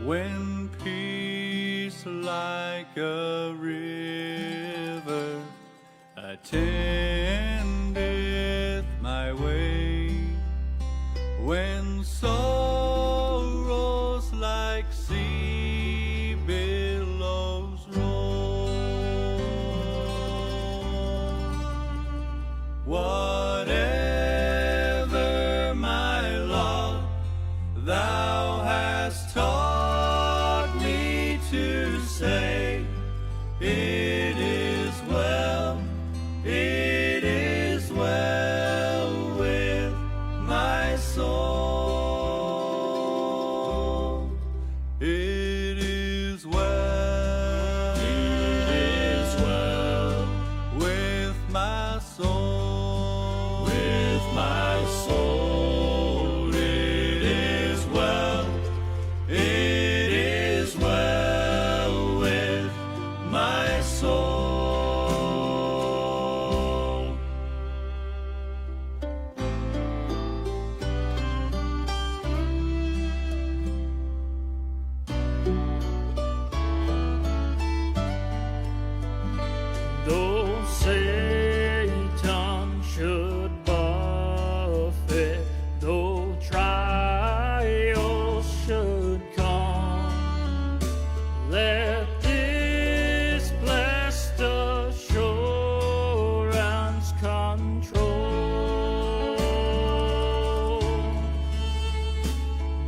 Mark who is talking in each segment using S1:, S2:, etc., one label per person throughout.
S1: when peace like a river attendeth my way, when sorrows like sea billows roll. Whatever my lot, thou hast taught me to say, it is well, it is well with my soul. It is well, it is well with my soul, with my soul. It is well, it is well with my soul.
S2: Though Satan should buffet, though trials should come, let this blessed assurance control,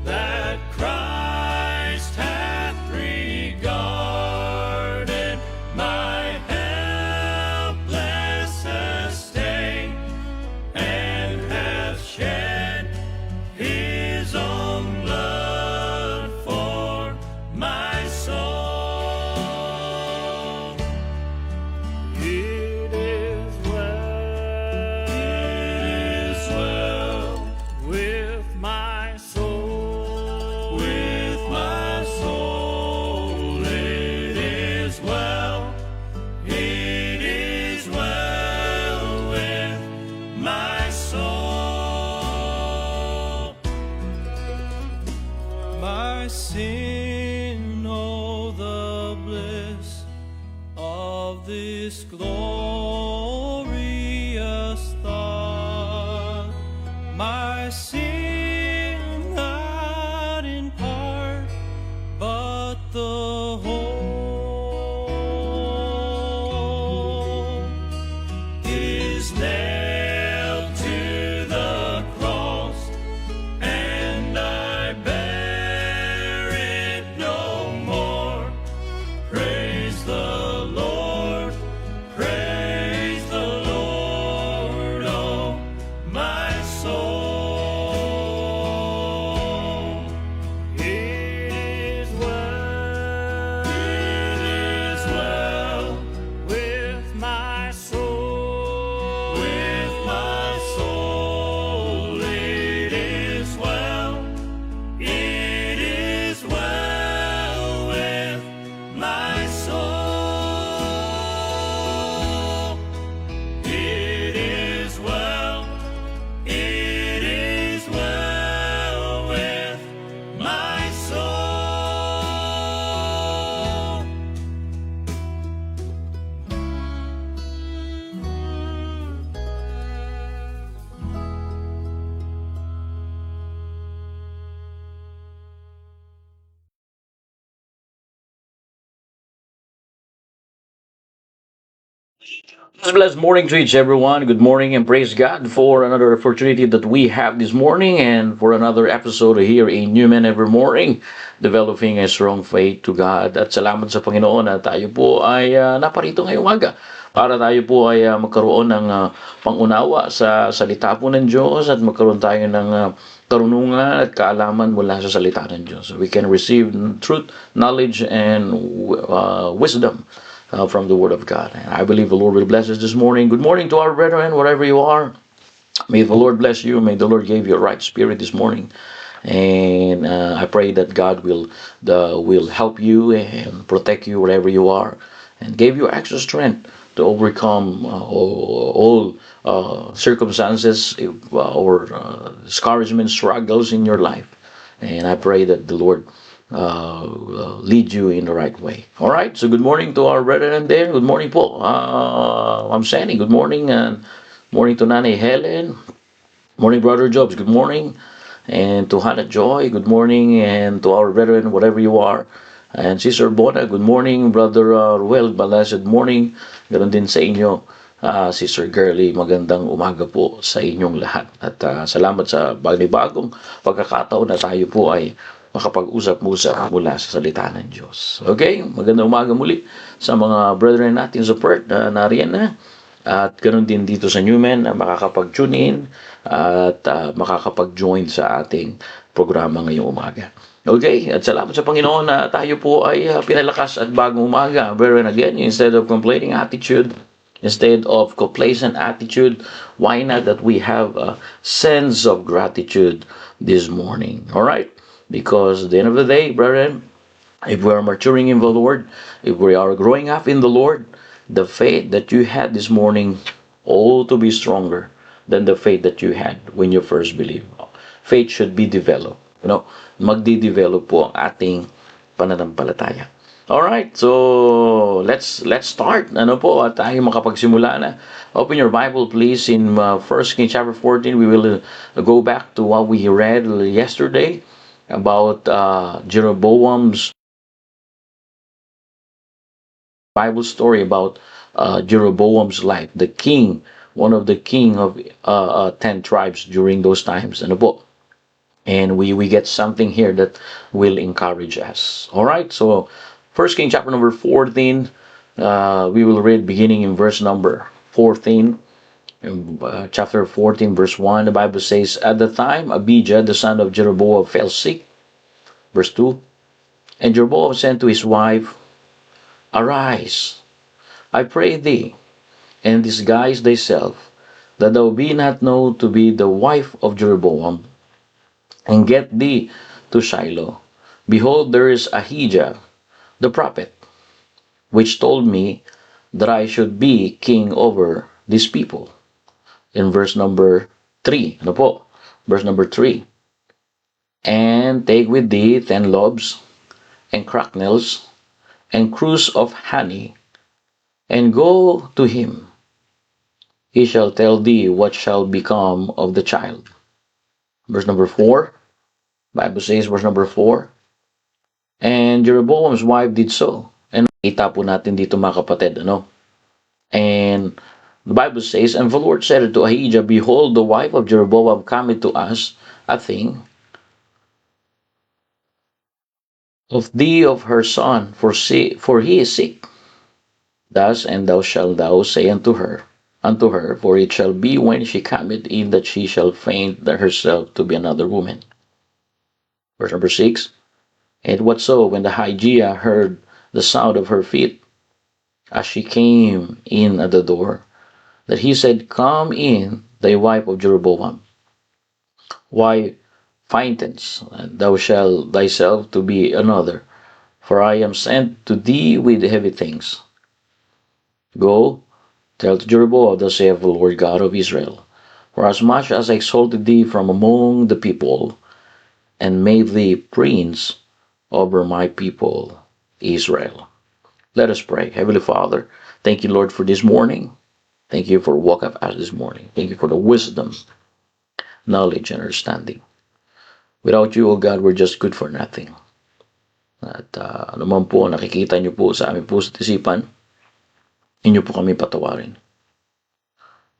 S2: that Christ hath regarded my helpless estate, and hath shed his own blood for my soul. It is well with my soul, with my soul. It is well, it is well with my soul.
S1: My sin, oh, the bliss of this glorious thought. My sin, not in part, but the whole, is nailed to the cross, and I bear it no more. Praise the Lord, praise the Lord, oh my soul. It is well with my soul, with my soul. It is well, it is well with my soul. It is well, it is well with my soul.
S3: Blessed morning to each everyone. Good morning and praise God for another opportunity that we have this morning and for another episode here in Newman Every Morning, developing a strong faith to God. At salamat sa Panginoon na tayo po ay naparito ngayong umaga para tayo po ay magkaroon ng pangunawa sa salita po ng Diyos at magkaroon tayo ng karunungan at kaalaman mula sa salita ng Diyos. So we can receive truth, knowledge, and wisdom from the Word of God. And I believe the Lord will bless us this morning. Good morning to our brethren, wherever you are. May the Lord bless you. May the Lord give you a right spirit this morning. And I pray that God will help you and protect you wherever you are, and give you extra strength to overcome all circumstances or discouragement, struggles in your life. And I pray that the Lord lead you in the right way. All right. So good morning to our brethren there. Good morning po. I'm Sandy. Good morning, and morning to Nanay Helen. Morning, Brother Jobs. Good morning. And to Hannah Joy, good morning. And to our brethren, whatever you are. And Sister Bona, good morning. Brother Ruel, blessed morning. Ganon din sa inyo. Sister Girly, magandang umaga po sa inyong lahat. At salamat sa bagong pagkakataon na tayo po ay makapag-usap-usap mula sa salita ng Diyos. Okay? Magandang umaga muli sa mga brethren natin sa Perth na nariyan na. At ganoon din dito sa Newman na makakapag-tune in at makakapag-join sa ating programa ngayong umaga. Okay? At salamat sa Panginoon na tayo po ay pinalakas at bagong umaga. Brethren, again, instead of complaining attitude, instead of complacent attitude, why not that we have a sense of gratitude this morning? All right? Because at the end of the day, brethren, if we are maturing in the Lord, if we are growing up in the Lord, the faith that you had this morning ought to be stronger than the faith that you had when you first believed. Faith should be developed. Magdi-develop po ang ating pananampalataya. All right, so let's start. Ano po, at tayo makapagsimula na. Open your Bible, please, in 1 Kings chapter 14. We will go back to what we read yesterday about Jeroboam's Bible story about Jeroboam's life, the king, one of the king of 10 tribes during those times. Ano po? And we get something here that will encourage us. All right, so 1 King chapter number 14, we will read beginning in verse number 14. Chapter 14, verse 1, the Bible says, at the time Abijah, the son of Jeroboam, fell sick. Verse 2, and Jeroboam said to his wife, arise, I pray thee, and disguise thyself, that thou be not known to be the wife of Jeroboam, and get thee to Shiloh. Behold, there is Ahijah, the prophet, which told me that I should be king over these people. In verse number 3, ano po? Verse number 3, and take with thee 10 loaves, and cracknels, and cruse of honey, and go to him. He shall tell thee what shall become of the child. Verse number 4, Bible says, verse number 4, and Jeroboam's wife did so. And nakita po natin dito mga kapatid, ano? And the Bible says, and the Lord said to Ahijah, behold, the wife of Jeroboam cometh to us a thing of thee of her son, for he is sick. Thus, and thou shalt thou say unto her, for it shall be when she cometh in that she shall feign herself to be another woman. Verse number 6, and whatso when the Ahijah heard the sound of her feet, as she came in at the door, that he said, come in, thy wife of Jeroboam. Why findest thou shalt thyself to be another? For I am sent to thee with heavy things. Go, tell to Jeroboam, thus saith the Lord God of Israel, for as much as I exalted thee from among the people, and made thee prince over my people Israel. Let us pray. Heavenly Father, thank you, Lord, for this morning. Thank you for woke up us this morning. Thank you for the wisdom, knowledge, and understanding. Without you, O God, we're just good for nothing. At naman po, nakikita niyo po sa aming puso't isipan, inyo po kami patawarin.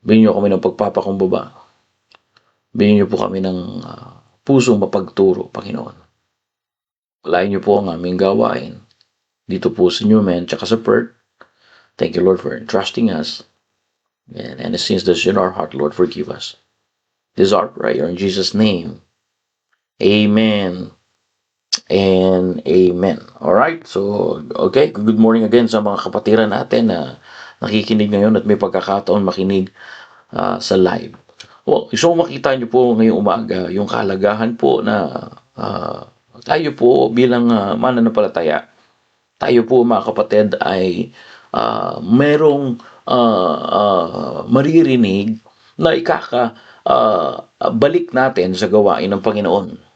S3: Bigyan niyo kami ng pagpapakumbaba. Bigyan niyo po kami ng pusong mapagturo, Panginoon. Walain niyo po ang aming gawain dito po sa Newman tsaka sa Perth. Thank you, Lord, for entrusting us. And the sins that's in our heart, Lord, forgive us. This is our prayer in Jesus' name. Amen and amen. Alright, so, okay, good morning again sa mga kapatiran natin na nakikinig ngayon at may pagkakataon makinig sa live. Well, so makita niyo po ngayong umaga yung kahalagahan po na tayo po bilang mananampalataya, tayo po mga kapatid ay merong maririnig na balik natin sa gawain ng Panginoon.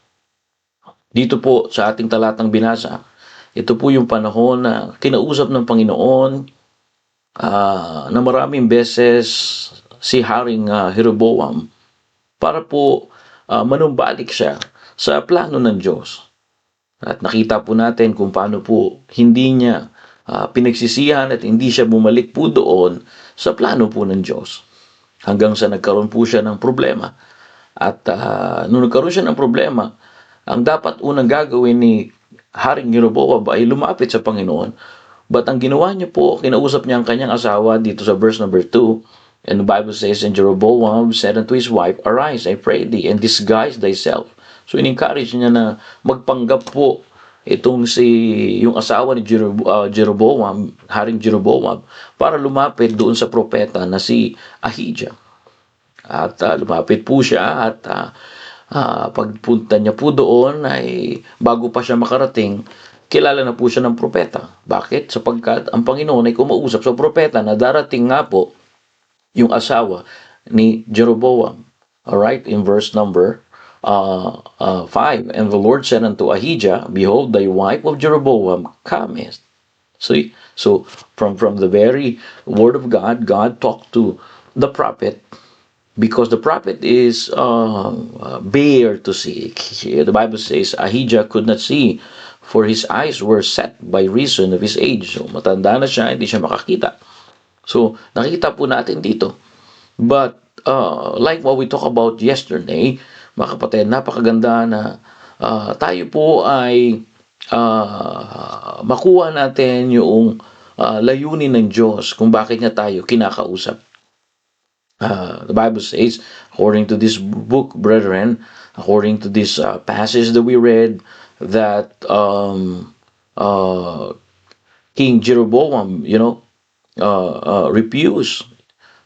S3: Dito po sa ating talatang binasa, ito po yung panahon na kinausap ng Panginoon na maraming beses si Haring Jeroboam para po manumbalik siya sa plano ng Diyos. At nakita po natin kung paano po hindi niya pinagsisihan at hindi siya bumalik po doon sa plano po ng Diyos. Hanggang sa nagkaroon po siya ng problema. At nung nagkaroon siya ng problema, ang dapat unang gagawin ni Haring Jeroboam ay lumapit sa Panginoon. But ang ginawa niya po, kinausap niya ang kanyang asawa dito sa verse number 2. And the Bible says, and Jeroboam said unto his wife, Arise, I pray thee, and disguise thyself. So in-encourage niya na magpanggap po itong yung asawa ni Jeroboam, Haring Jeroboam, para lumapit doon sa propeta na si Ahijah. At lumapit po siya at pagpunta niya po doon ay bago pa siya makarating, kilala na po siya ng propeta. Bakit? Sapagkat ang Panginoon ay kumausap sa propeta na darating nga po yung asawa ni Jeroboam. Alright, in verse number 5, and the Lord said unto Ahijah, Behold, thy wife of Jeroboam cometh. So from the very word of God, God talked to the prophet, because the prophet is bare to see. The Bible says Ahijah could not see, for his eyes were set by reason of his age. So matanda na siya, hindi siya makakita. So nakita po natin dito. But like what we talked about yesterday, mga kapatid, napakaganda na tayo po ay makuha natin yung layunin ng Diyos kung bakit niya tayo kinakausap. The Bible says, according to this book, brethren, according to this passage that we read, that King Jeroboam, refused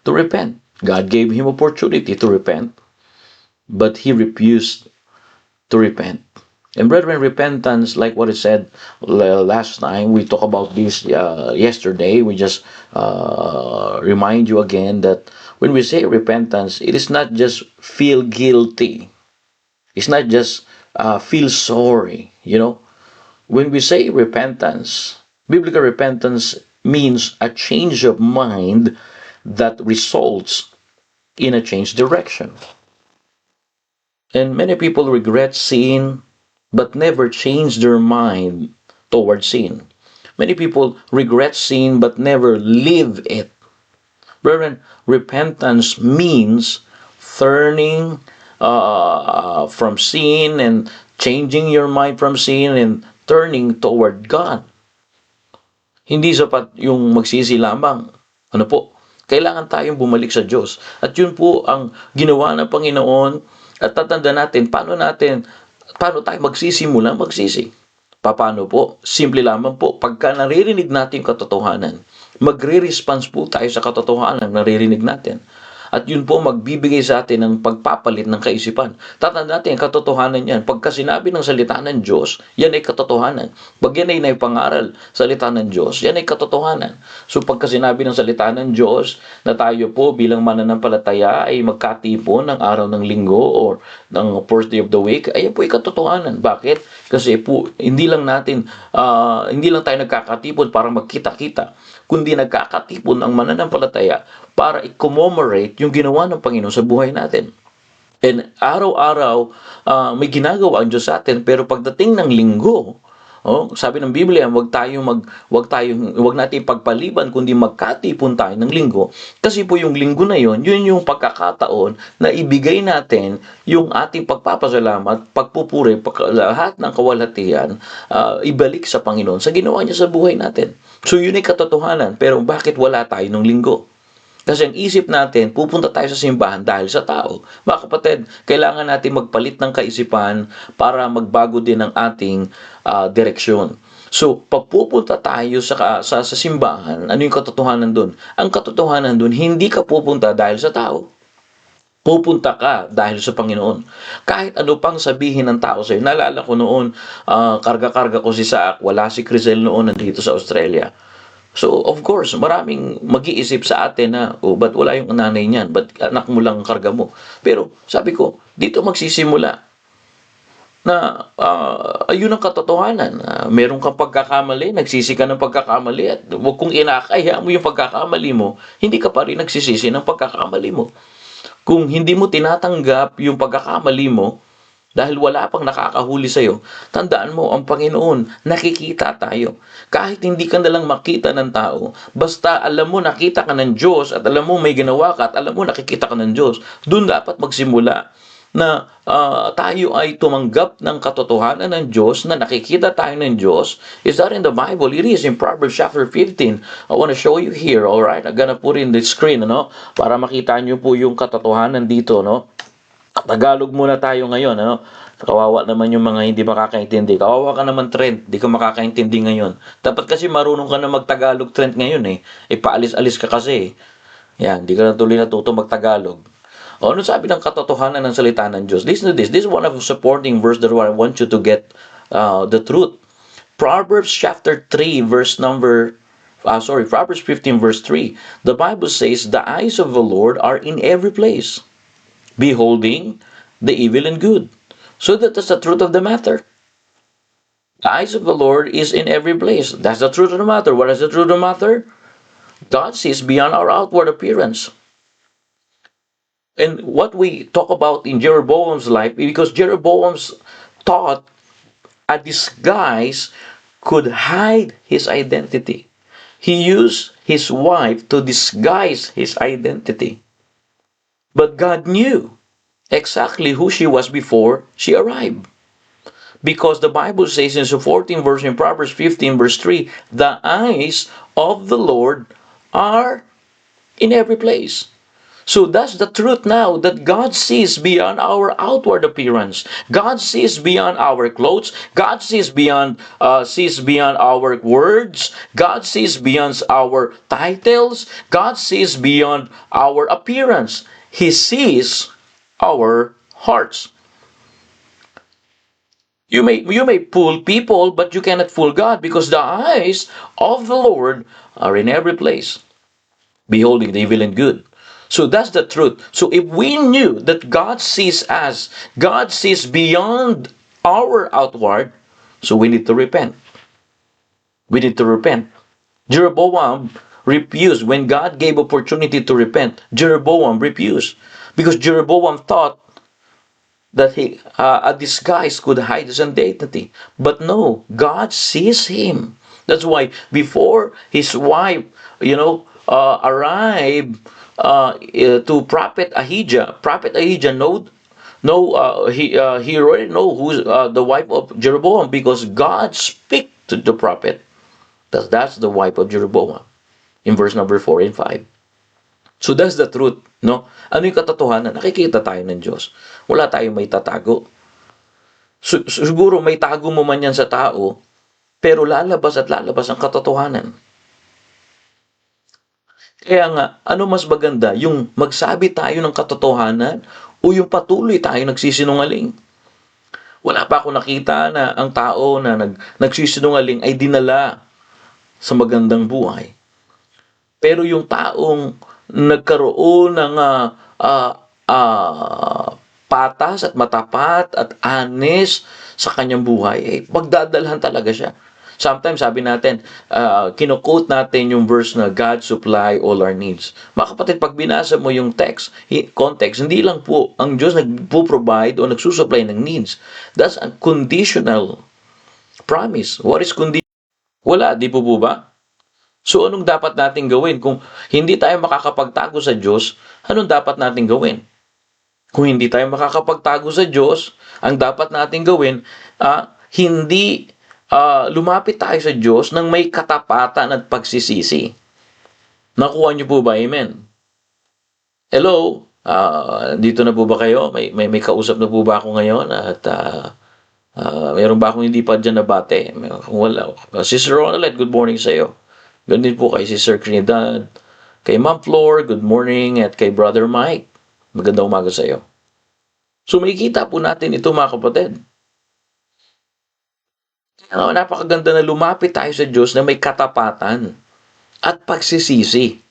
S3: to repent. God gave him opportunity to repent, but he refused to repent. And brethren, repentance, like what I said last time, we talked about this yesterday. We just remind you again that when we say repentance, it is not just feel guilty. It's not just feel sorry, When we say repentance, biblical repentance means a change of mind that results in a change direction. And many people regret sin, but never change their mind toward sin. Many people regret sin, but never live it. Brethren, repentance means turning from sin and changing your mind from sin and turning toward God. Hindi sapat yung magsisi lamang. Ano po? Kailangan tayong bumalik sa Diyos. At yun po ang ginawa ng Panginoon. At tatanda natin, paano tayo magsisi? Paano po? Simple lamang po. Pagka naririnig natin yung katotohanan, magre-response po tayo sa katotohanan na naririnig natin. At yun po magbibigay sa atin ng pagpapalit ng kaisipan. Tatanda natin ang katotohanan yan. Pagka sinabi ng salita ng Diyos, yan ay katotohanan. Pag yan ay naipangaral, salita ng Diyos, yan ay katotohanan. So pagka sinabi ng salita ng Diyos na tayo po bilang mananampalataya ay magkatipon ng araw ng linggo or ng first day of the week, ay po ay katotohanan. Bakit? Kasi po hindi lang tayo nagkakatipon para magkita-kita, kundi nagkakatipon ang mananampalataya para i-commemorate yung ginawa ng Panginoon sa buhay natin. And araw-araw may ginagawa ang Diyos sa atin, pero pagdating ng linggo, sabi ng Biblia, wag natin pagpaliban kundi magkatipon tayo ng linggo. Kasi po yung linggo na yun yung pagkakataon na ibigay natin yung ating pagpapasalamat, pagpupuri, lahat ng kawalhatian, ibalik sa Panginoon sa ginawa niya sa buhay natin. So yun ay katotohanan, pero bakit wala tayo ng linggo? Kasi ang isip natin, pupunta tayo sa simbahan dahil sa tao. Mga kapatid, kailangan natin magpalit ng kaisipan para magbago din ang ating direksyon. So, pagpupunta tayo sa simbahan, ano yung katotohanan doon? Ang katotohanan doon, hindi ka pupunta dahil sa tao. Pupunta ka dahil sa Panginoon. Kahit ano pang sabihin ng tao sa'yo. Naalala ko noon, karga-karga ko si Saak, wala si Crisel noon nandito sa Australia. So, of course, maraming mag-iisip sa atin na, ba't wala yung nanay niyan? Ba't anak mo lang karga mo? Pero, sabi ko, dito magsisimula na ayun ang katotohanan. Meron kang pagkakamali, nagsisi ka ng pagkakamali at huwag kong inakaya mo yung pagkakamali mo, hindi ka pa rin nagsisisi ng pagkakamali mo. Kung hindi mo tinatanggap yung pagkakamali mo, dahil wala pang nakakahuli sa'yo, tandaan mo, ang Panginoon, nakikita tayo. Kahit hindi ka nalang makita ng tao, basta alam mo nakita ka ng Diyos at alam mo may ginawa ka at alam mo nakikita ka ng Diyos, doon dapat magsimula na tayo ay tumanggap ng katotohanan ng Diyos, na nakikita tayo ng Diyos. Is that in the Bible? It is in Proverbs chapter 15. I want to show you here, alright? I'm gonna put in the screen, no? Para makita nyo po yung katotohanan dito, no? Tagalog muna tayo ngayon, ano? Kawawa naman yung mga hindi makakaintindi. Kawawa ka naman, Trent, di ka makakaintindi ngayon. Dapat kasi marunong ka na mag-Tagalog, Trent, ngayon eh. Paalis-alis ka kasi. Yan, di ka na tuloy natuto mag-Tagalog. O, ano sabi ng katotohanan ng salita ng Diyos? Listen to this. This is one of the supporting verse that I want you to get the truth. Proverbs chapter 3, Proverbs 15 verse 3. The Bible says, the eyes of the Lord are in every place, beholding the evil and good. So that's the truth of the matter. The eyes of the Lord is in every place. That's the truth of the matter. What is the truth of the matter? God sees beyond our outward appearance. And what we talk about in Jeroboam's life, because Jeroboam's thought a disguise could hide his identity. He used his wife to disguise his identity. But God knew exactly who she was before she arrived. Because the Bible says in the 14th verse in Proverbs 15 verse 3, the eyes of the Lord are in every place. So that's the truth now, that God sees beyond our outward appearance. God sees beyond our clothes. God sees beyond our words. God sees beyond our titles. God sees beyond our appearance. He sees our hearts. You may fool people, but you cannot fool God, because the eyes of the Lord are in every place, beholding the evil and good. So that's the truth. So if we knew that God sees us, God sees beyond our outward, so we need to repent. We need to repent. Jeroboam refused. When God gave opportunity to repent, Jeroboam refused. Because Jeroboam thought that a disguise could hide his identity. But no, God sees him. That's why before his wife, arrived to Prophet Ahijah he already know who's the wife of Jeroboam, because God speak to the prophet. That's the wife of Jeroboam in verse number 4 and 5. So that's the truth, no? Ano yung katotohanan? Nakikita tayo ng Diyos. Wala tayong may tatago. Siguro may tago mo man yan sa tao, pero lalabas at lalabas ang katotohanan. Kaya nga, ano mas maganda? Yung magsabi tayo ng katotohanan o yung patuloy tayo nagsisinungaling? Wala pa ako nakita na ang tao na nagsisinungaling ay dinala sa magandang buhay. Pero yung taong nagkaroon ng patas at matapat at honest sa kanyang buhay, eh, magdadalhan talaga siya. Sometimes sabi natin, kino-quote natin yung verse na God supply all our needs. Mga kapatid, pag binasa mo yung context, hindi lang po ang Diyos nagpo-provide o nagsusupply ng needs. That's a conditional promise. What is conditional? Wala, di po ba? So anong dapat natin gawin? Kung hindi tayo makakapagtago sa Diyos, anong dapat natin gawin? Kung hindi tayo makakapagtago sa Diyos, ang dapat natin gawin, hindi lumapit tayo sa Diyos ng may katapatan at pagsisisi. Nakuha niyo po ba? Amen? Hello? Dito na po ba kayo? May kausap na po ba ako ngayon? At mayroon ba akong hindi pa dyan nabate? Kung wala. Sister Ronald, good morning sa iyo. Ganun din po kay Sister Trinidad, kay Ma'am Flor, good morning, at kay Brother Mike. Magandang umaga sa iyo. So makikita po natin ito, mga kapatid. Napakaganda na lumapit tayo sa Diyos na may katapatan at pagsisisi.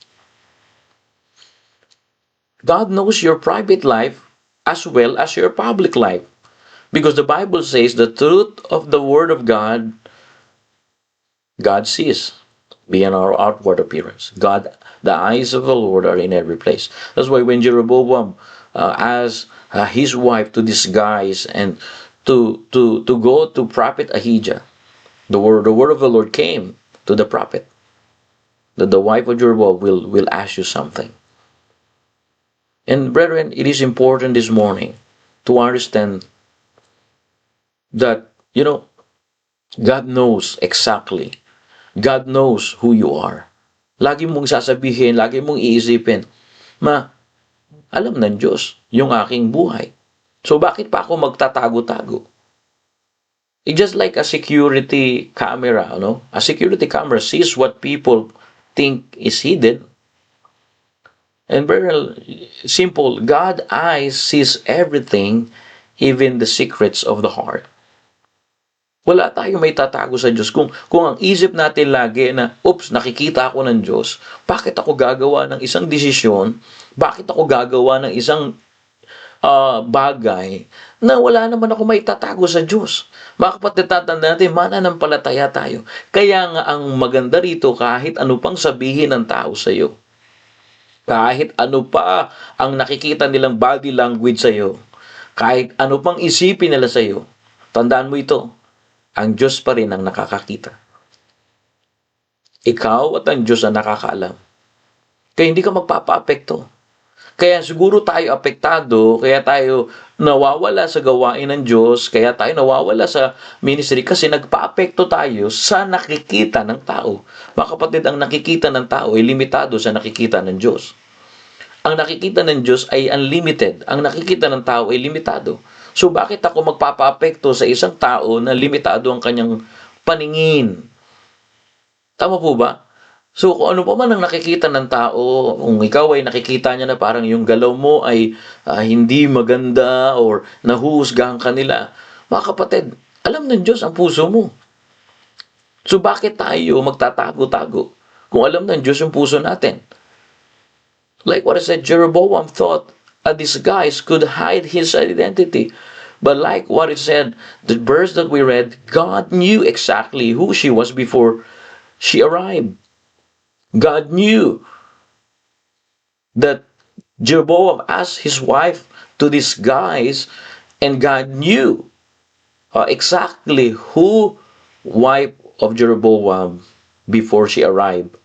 S3: God knows your private life as well as your public life. Because the Bible says the truth of the Word of God sees beyond our outward appearance. The eyes of the Lord are in every place. That's why when Jeroboam asked his wife to disguise and to go to prophet Ahijah, the word of the Lord came to the prophet that the wife of Jeroboam will ask you something. And brethren, it is important this morning to understand that, God knows exactly. God knows who you are. Lagi mong sasabihin, lagi mong iisipin, alam ng Diyos yung aking buhay. So bakit pa ako magtatago-tago? It's just like a security camera, A security camera sees what people think is hidden. And very simple, God's eyes sees everything, even the secrets of the heart. Wala tayong may tatago sa Diyos. Kung ang isip natin lagi na, nakikita ako ng Diyos, bakit ako gagawa ng isang desisyon? Bakit ako gagawa ng isang bagay na wala naman ako may tatago sa Diyos? Mga kapatid, tatandaan natin, mananampalataya tayo. Kaya nga ang maganda rito, kahit ano pang sabihin ng tao sa iyo, kahit ano pa ang nakikita nilang body language sa iyo, kahit ano pang isipin nila sa iyo, tandaan mo ito, ang Diyos pa rin ang nakakakita. Ikaw at ang Diyos ang nakakaalam. Kaya hindi ka magpapa-apekto. Kaya siguro tayo apektado, kaya tayo nawawala sa gawain ng Diyos, kaya tayo nawawala sa ministry kasi nagpa-apekto tayo sa nakikita ng tao. Mga kapatid, ang nakikita ng tao ay limitado sa nakikita ng Diyos. Ang nakikita ng Diyos ay unlimited. Ang nakikita ng tao ay limitado. So bakit ako magpapa-apekto sa isang tao na limitado ang kanyang paningin? Tama po ba? So kung ano pa man ang nakikita ng tao, kung ikaw ay nakikita niya na parang yung galaw mo ay hindi maganda or nahuhusgahan ka nila, mga kapatid, alam ng Diyos ang puso mo. So bakit tayo magtatago-tago kung alam ng Diyos yung puso natin? Like what I said, Jeroboam thought a disguise could hide his identity. But like what it said, the verse that we read, God knew exactly who she was before she arrived. God knew that Jeroboam asked his wife to disguise, and God knew exactly who wife of Jeroboam before she arrived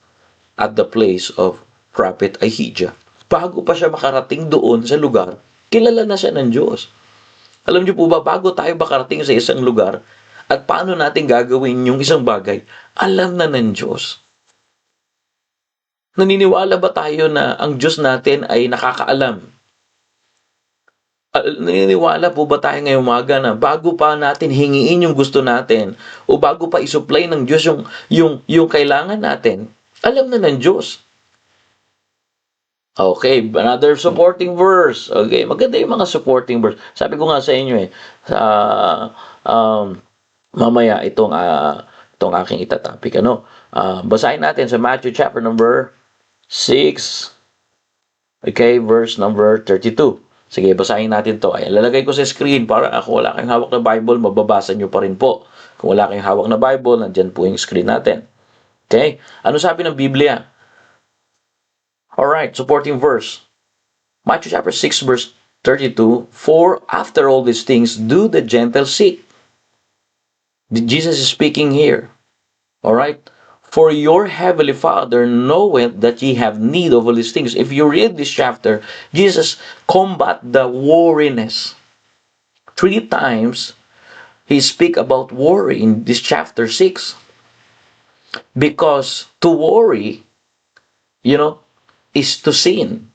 S3: at the place of prophet Ahijah. Bago pa siya makarating doon sa lugar, kilala na siya ng Diyos. Alam niyo po ba, bago tayo makarating sa isang lugar, at paano natin gagawin yung isang bagay, alam na ng Diyos. Naniniwala ba tayo na ang Diyos natin ay nakakaalam? Naniniwala po ba tayo ngayong umaga na bago pa natin hingiin yung gusto natin o bago pa isupply ng Diyos yung kailangan natin, alam na ng Diyos. Okay, another supporting verse. Okay, maganda yung mga supporting verse. Sabi ko nga sa inyo mamaya itong aking itatopic. Basahin natin sa Matthew chapter number 6. Okay, verse number 32. Sige, basahin natin to. Ay, lalagay ko sa screen para kung wala kayong hawak na Bible, mababasa nyo pa rin po. Kung wala kayong hawak na Bible, nandyan po yung screen natin. Okay? Ano sabi ng Biblia? Alright, supporting verse. Matthew chapter 6 verse 32. For after all these things do the Gentiles seek. Jesus is speaking here. Alright? For your heavenly Father knoweth that ye have need of all these things. If you read this chapter, Jesus combat the worriness. 3 times he speak about worry in this chapter 6. Because to worry, is to sin.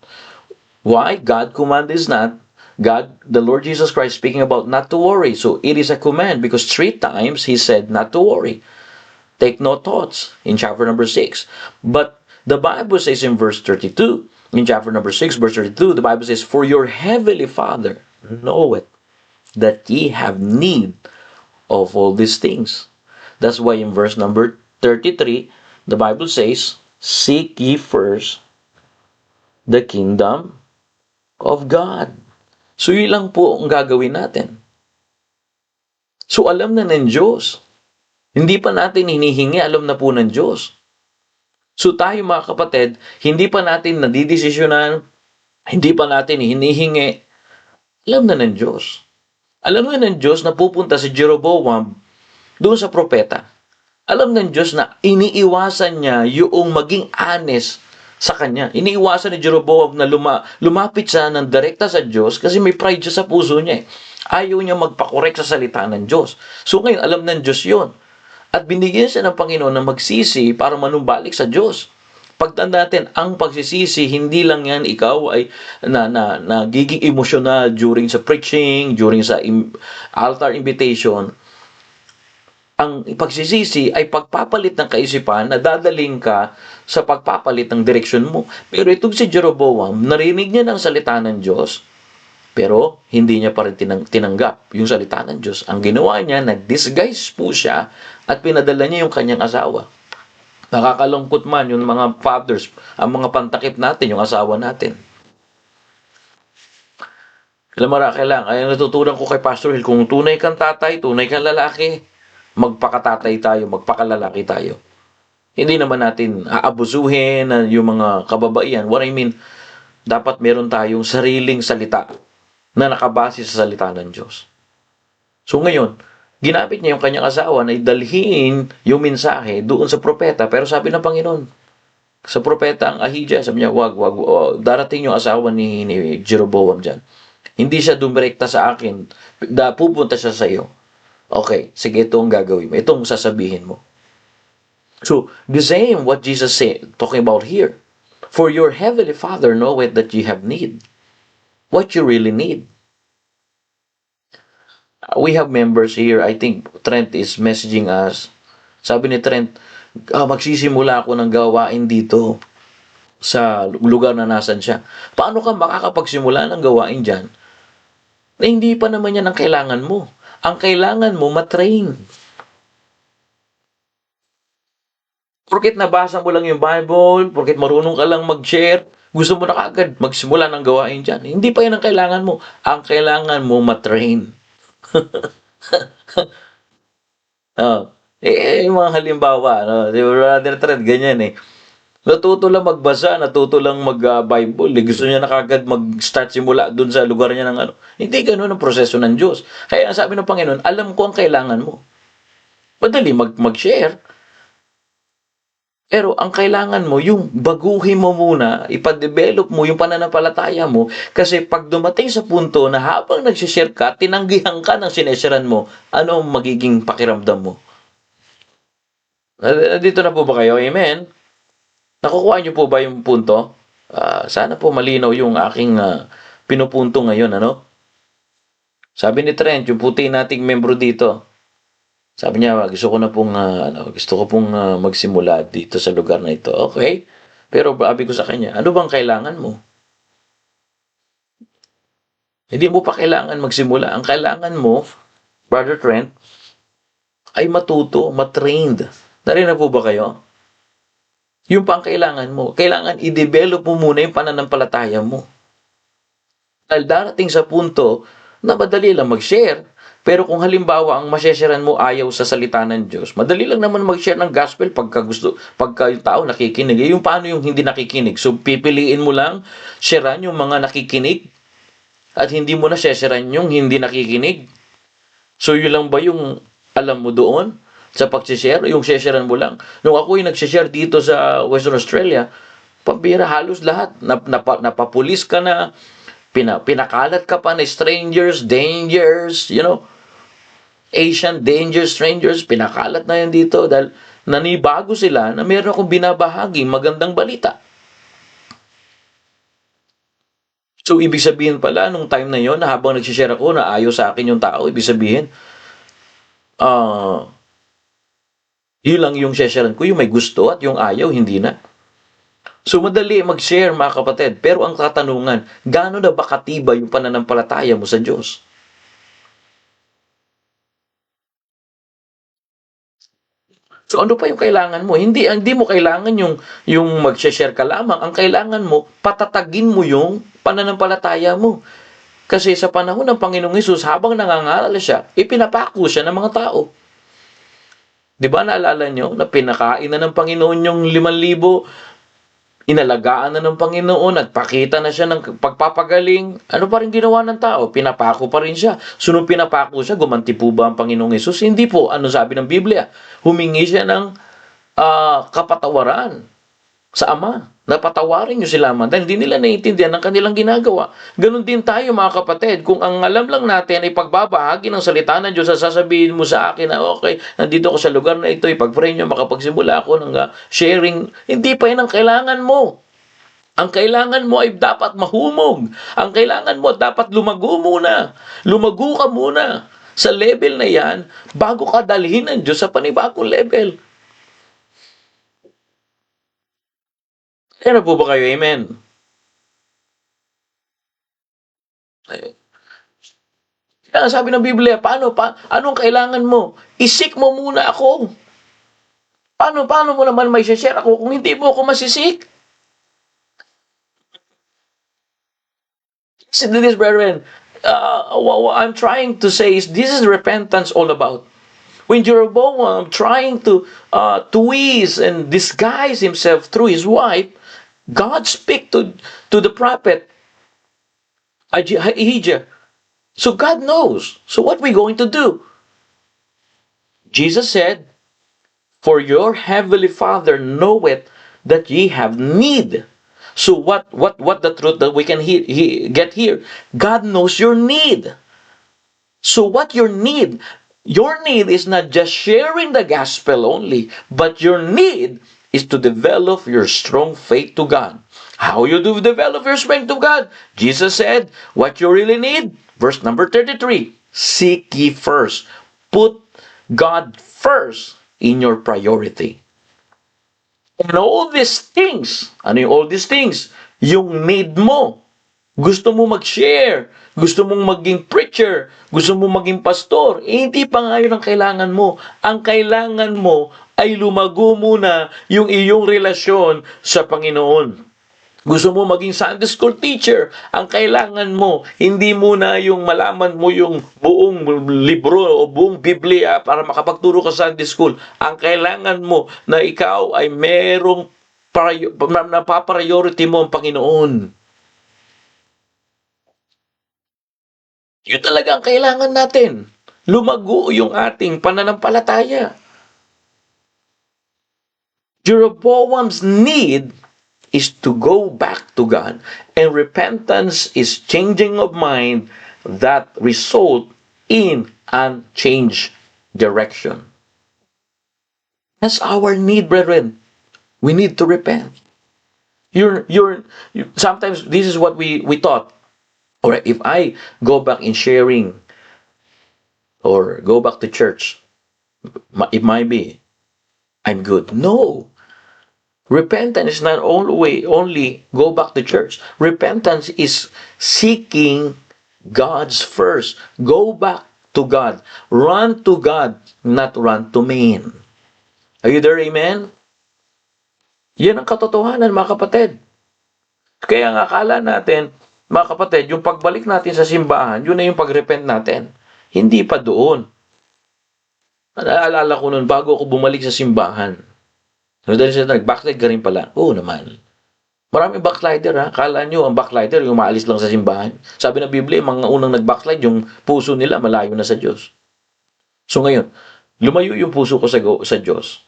S3: Why? God command is not. God, the Lord Jesus Christ speaking about not to worry. So it is a command because 3 times he said not to worry. Take no thoughts in chapter number 6. But the Bible says in verse 32, in chapter number 6, verse 32, the Bible says, for your heavenly Father knoweth that ye have need of all these things. That's why in verse number 33, the Bible says, seek ye first the kingdom of God. So yun lang po ang gagawin natin. So alam na ng Diyos. Hindi pa natin hinihingi, alam na po ng Diyos. So tayo mga kapatid, hindi pa natin nadidesisyonan, hindi pa natin hinihingi, alam na ng Diyos. Alam na ng Diyos na pupunta si Jeroboam doon sa propeta. Alam ng Diyos na iniiwasan niya yung maging honest sa kanya. Iniiwasan ni Jeroboam na lumapit siya ng direkta sa Diyos kasi may pride siya sa puso niya. Ayaw niya magpakorek sa salita ng Diyos. So ngayon, alam ng Diyos yon. At binigyan siya ng Panginoon na magsisi para manumbalik sa Diyos. Pagtanda natin, ang pagsisisi, hindi lang yan ikaw ay nagiging emotional during sa preaching, during sa altar invitation. Ang pagsisisi ay pagpapalit ng kaisipan na dadaling ka sa pagpapalit ng direksyon mo. Pero itong si Jeroboam, narinig niya ng salita ng Diyos, pero hindi niya pa rin tinanggap yung salita ng Diyos. Ang ginawa niya, nag-disguise po siya at pinadala niya yung kanyang asawa. Nakakalungkot man yung mga fathers, ang mga pantakip natin, yung asawa natin. Alam mo, kailangan, ay natutunan ko kay Pastor Hill, kung tunay kang tatay, tunay kang lalaki, magpakatatay tayo, magpakalalaki tayo. Hindi naman natin aabusuhin yung mga kababaihan. What I mean, dapat meron tayong sariling salita na nakabase sa salita ng Diyos. So ngayon, ginamit niya yung kanyang asawa na idalhin yung mensahe doon sa propeta. Pero sabi ng Panginoon, sa propeta ang Ahijah, sabi niya, wag, darating yung asawa ni Jeroboam dyan. Hindi siya dumirekta sa akin, pupunta siya sa iyo. Okay, sige, ito ang gagawin mo. Ito ang sasabihin mo. So, the same what Jesus said, talking about here. For your heavenly Father knoweth that you have need. What you really need. We have members here. I think Trent is messaging us. Sabi ni Trent, magsisimula ako ng gawain dito sa lugar na nasan siya. Paano ka makakapagsimula ng gawain dyan? Na hindi pa naman yan ang kailangan mo. Ang kailangan mo, matrain. Porket nabasa mo lang yung Bible, porket marunong ka lang mag-share, gusto mo na kagad magsimula ng gawain dyan. Hindi pa yan ang kailangan mo. Ang kailangan mo, matrain. Yung mga halimbawa, no? Si Brother Trent, ganyan eh. Natuto lang magbasa, natuto lang mag-Bible. Gusto niya na kagad mag-start simula dun sa lugar niya ng ano. Hindi ganun ang proseso ng Diyos. Kaya sabi ng Panginoon, alam ko ang kailangan mo. Madali mag-share. Pero ang kailangan mo, yung baguhin mo muna, ipadevelop mo yung pananampalataya mo, kasi pag dumating sa punto na habang nagsishare ka, tinanggihan ka ng sinesharean mo, ano ang magiging pakiramdam mo? Dito na po ba kayo? Amen? Nakukuha niyo po ba yung punto? Sana po malinaw yung aking pinupunto ngayon, ano? Sabi ni Trent, yung puti nating membro dito, sabi niya, gusto ko pong magsimula dito sa lugar na ito. Okay. Pero sabi ko sa kanya, ano bang kailangan mo? Hindi mo pa kailangan magsimula. Ang kailangan mo, Brother Trent, ay matuto, matrained. Narinig po ba kayo? Yung pang kailangan mo. Kailangan i-develop mo muna yung pananampalataya mo. Dahil darating sa punto na madali lang mag-share. Pero kung halimbawa ang masesharean mo ayaw sa salita ng Diyos, madali lang naman mag-share ng gospel pagka yung tao nakikinig. Yung paano yung hindi nakikinig? So pipiliin mo lang sharean yung mga nakikinig at hindi mo na sharean yung hindi nakikinig. So yun lang ba yung alam mo doon sa pag-share? Yung sharean mo lang. Nung ako yung nag-share dito sa Western Australia, pabira halos lahat. Napapulis ka na, pinakalat ka pa na strangers, dangers, Asian danger strangers, pinakalat na yan dito dahil nanibago sila na meron akong binabahagi magandang balita. So, ibig sabihin pala, nung time na yon na habang nagsishare ako na ayaw sa akin yung tao, ibig sabihin, yun lang yung sharean ko, yung may gusto at yung ayaw, hindi na. So, madali mag-share mga kapatid. Pero ang katanungan, gaano na ba katibay yung pananampalataya mo sa Diyos? So ano pa yung kailangan mo? Hindi mo kailangan yung mag-share ka lamang. Ang kailangan mo, patatagin mo yung pananampalataya mo. Kasi sa panahon ng Panginoong Hesus, habang nangangaral siya, ipinapako siya ng mga tao. Di ba naalala nyo na pinakain na ng Panginoon yung 5,000, inalagaan na ng Panginoon, nagpakita na siya ng pagpapagaling. Ano pa rin ginawa ng tao? Pinapako pa rin siya. So nung pinapako siya, gumanti po ba ang Panginoong Hesus? Hindi po. Ano sabi ng Biblia? Humingi siya ng kapatawaran sa Ama. Napatawarin nyo sila man dahil hindi nila naiintindihan ang kanilang ginagawa. Ganon din tayo mga kapatid. Kung ang alam lang natin ay pagbabahagi ng salita ng Diyos, sasabihin mo sa akin na okay, nandito ako sa lugar na ito, ipag-pray nyo, makapagsimula ako ng sharing. Hindi pa yan ang kailangan mo. Ang kailangan mo ay dapat mahumog. Ang kailangan mo dapat lumago muna. Lumago ka muna sa level na yan bago ka dalhin ng Diyos sa panibagong level. Ano po ba kayo? Amen. Kaya sabi ng Biblia, anong kailangan mo? Isik mo muna ako. Paano mo naman may share ako kung hindi mo ako masisik? See this, brethren, what I'm trying to say is this is repentance all about. When Jeroboam trying to twist and disguise himself through his wife, God speak to the prophet Ahijah. So God knows. So what we going to do? Jesus said, "For your heavenly Father knoweth that ye have need." So what the truth that we can get here? God knows your need. So what your need? Your need is not just sharing the gospel only, but your need is to develop your strong faith to God. How you do develop your strength to God? Jesus said, what you really need? Verse number 33, seek ye first. Put God first in your priority. And all these things, ano yung all these things? Yung need mo. Gusto mo mag-share, gusto mong maging preacher, gusto mong maging pastor, hindi pa nga yun ang kailangan mo. Ang kailangan mo ay lumago muna yung iyong relasyon sa Panginoon. Gusto mo maging Sunday school teacher, ang kailangan mo, hindi muna yung malaman mo yung buong libro o buong Biblia para makapagturo ka sa Sunday school. Ang kailangan mo na ikaw ay merong napapriority mo ang Panginoon. Yun talaga ang kailangan natin. Lumago yung ating pananampalataya. Jeroboam's need is to go back to God. And repentance is changing of mind that result in unchanged direction. That's our need, brethren. We need to repent. Sometimes this is what we thought. Or if I go back in sharing or go back to church, it might be I'm good. No. Repentance is not only go back to church. Repentance is seeking God's first. Go back to God. Run to God, not run to man. Are you there, amen? Yan ang katotohanan, mga kapatid. Kaya nga akala natin, mga kapatid, yung pagbalik natin sa simbahan, yun na yung pagrepent natin. Hindi pa doon. Naalala ko nun, bago ako bumalik sa simbahan, dahil siya nag-backslide ka rin pala. Oo naman. Maraming backslider ha. Kala nyo ang backslider yung maalis lang sa simbahan. Sabi ng Biblia, mga unang nag-backslide, yung puso nila malayo na sa Diyos. So ngayon, lumayo yung puso ko sa Diyos.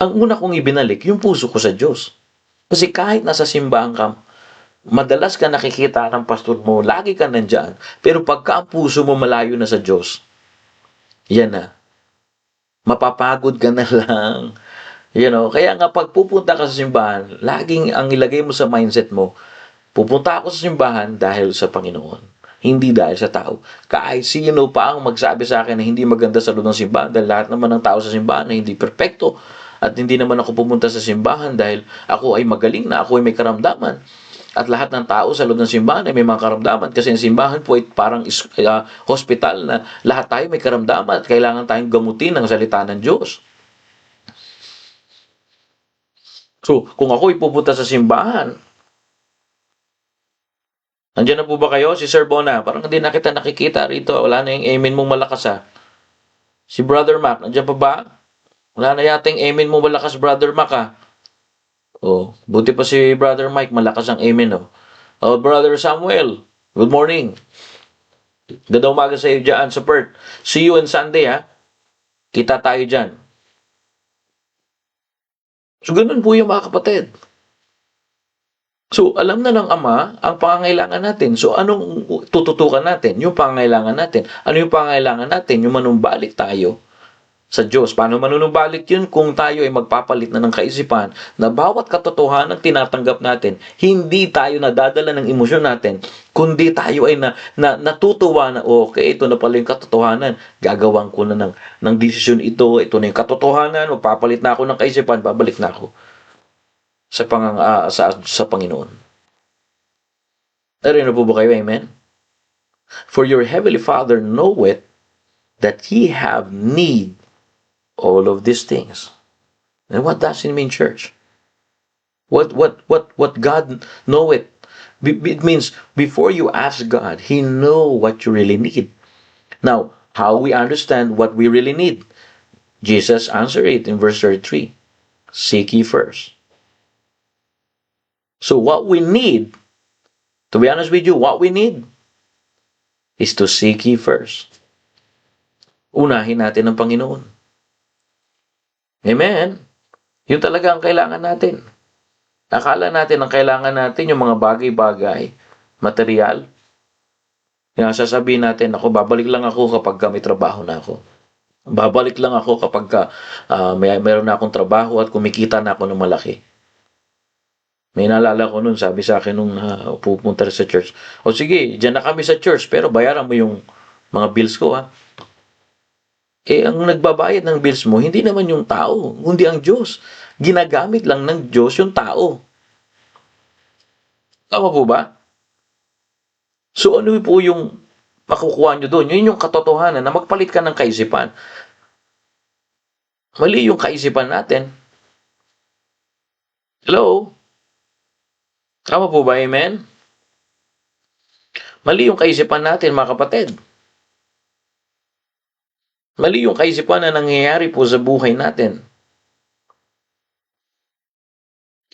S3: Ang una kong ibinalik, yung puso ko sa Diyos. Kasi kahit nasa simbahan ka, madalas ka nakikita ng pastor mo, lagi ka nandyan, pero pagka ang puso mo malayo na sa Diyos, yan na. Mapapagod ka na lang. Kaya nga pag pupunta ka sa simbahan, laging ang ilagay mo sa mindset mo, pupunta ako sa simbahan dahil sa Panginoon, hindi dahil sa tao. Kahit sino pa ang magsabi sa akin na hindi maganda sa loob ng simbahan, dahil lahat naman ng tao sa simbahan na hindi perpekto, at hindi naman ako pumunta sa simbahan dahil ako ay magaling na, ako ay may karamdaman. At lahat ng tao sa loob ng simbahan ay may mga karamdaman, kasi ang simbahan po ay parang hospital na lahat tayo may karamdaman at kailangan tayong gamutin ng salita ng Diyos. So, kung ako ipupunta sa simbahan, Nandiyan na po ba kayo? Si Sir Bona, parang hindi na kita nakikita rito. Wala na yung amen mong malakas ha. Si Brother Mac, nandiyan pa ba? Wala na yata yung amen mong malakas, Brother Mac ha. Oh, buti pa si Brother Mike, malakas ang amen oh. Oh, Brother Samuel, good morning. Ganda umaga sa iyo dyan sa Perth. See you on Sunday ha. Kita tayo dyan. So, ganun po yung mga kapatid. So, alam na ng Ama ang pangangailangan natin. So, anong tututukan natin? Yung pangangailangan natin. Ano yung pangangailangan natin? Yung manumbalik tayo sa Diyos. Paano manunumbalik yun? Kung tayo ay magpapalit na ng kaisipan na bawat katotohanan tinatanggap natin, hindi tayo nadadala ng emosyon natin, kundi tayo ay natutuwa na, okay, ito na pala yung katotohanan. Gagawan ko na ng desisyon ito. Ito na yung katotohanan. Magpapalit na ako ng kaisipan. Babalik na ako sa Panginoon. Narino po ba kayo? Amen? For your heavenly Father knoweth that ye have need all of these things. And what does it mean, church? What God knoweth? It means before you ask God, He know what you really need. Now, how we understand what we really need? Jesus answered it in verse 33. Seek ye first. So what we need, to be honest with you, what we need is to seek ye first. Unahin natin ang Panginoon. Amen? Yun talaga ang kailangan natin. Akala natin ang kailangan natin yung mga bagay-bagay, material. Kaya sasabihin natin, ako, babalik lang ako kapag may trabaho na ako. Babalik lang ako kapag mayroon na akong trabaho at kumikita na ako ng malaki. May naalala ko nun, sabi sa akin nung pupunta sa church, o sige, dyan na kami sa church, pero bayaran mo yung mga bills ko ha. Ang nagbabayad ng bills mo, hindi naman yung tao, kundi ang Diyos. Ginagamit lang ng Diyos yung tao. Tama po ba? So ano po yung makukuha nyo doon? Yun yung katotohanan na magpalit ka ng kaisipan. Mali yung kaisipan natin. Hello? Tama po ba? Amen? Mali yung kaisipan natin, mga kapatid. Mali yung kaisipan na nangyayari po sa buhay natin.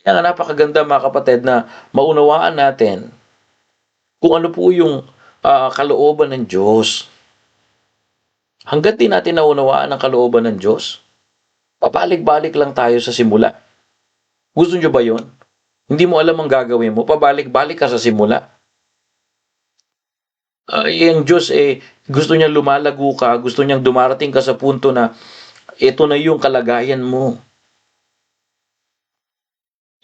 S3: Kaya nga napakaganda, mga kapatid, na maunawaan natin kung ano po yung kalooban ng Diyos. Hanggat di natin naunawaan ang kalooban ng Diyos, pabalik-balik lang tayo sa simula. Gusto nyo ba yun? Hindi mo alam ang gagawin mo, pabalik-balik ka sa simula. Yung Diyos gusto niya lumalago ka, gusto niyang dumarating ka sa punto na ito na yung kalagayan mo.